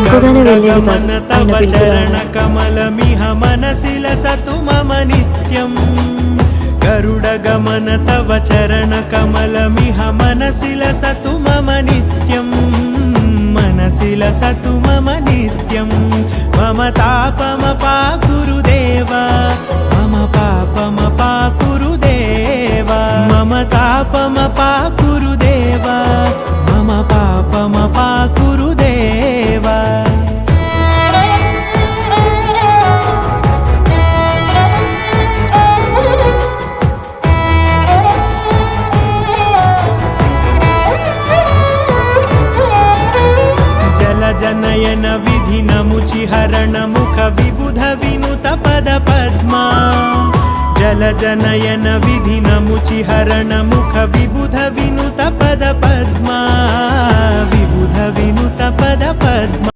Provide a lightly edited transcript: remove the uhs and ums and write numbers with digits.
అనుకోగానే వెళ్ళేది కాదు ఆయన చరణ కమలమిహ మనసిల సతు మమ నిత్యం గరుడ గమన తవ చరణ కమలమిహ మనసిల సతు మమ నిత్యం మనసిల సతు మమ నిత్యం మమ తాపమ పాకురుదేవా మమ పాపమ పాకురుదేవా మమ తాపమ పాకురుదేవా మమ పాపమ పాకురుదేవా జనయన విధి నముచి హరణ ముఖ విబుధ వినుత పద పద్మా జల జనయన విధి నముచి హరణ ముఖ విబుధ వినుత పద పద్మా విబుధ వినుత పద పద్మా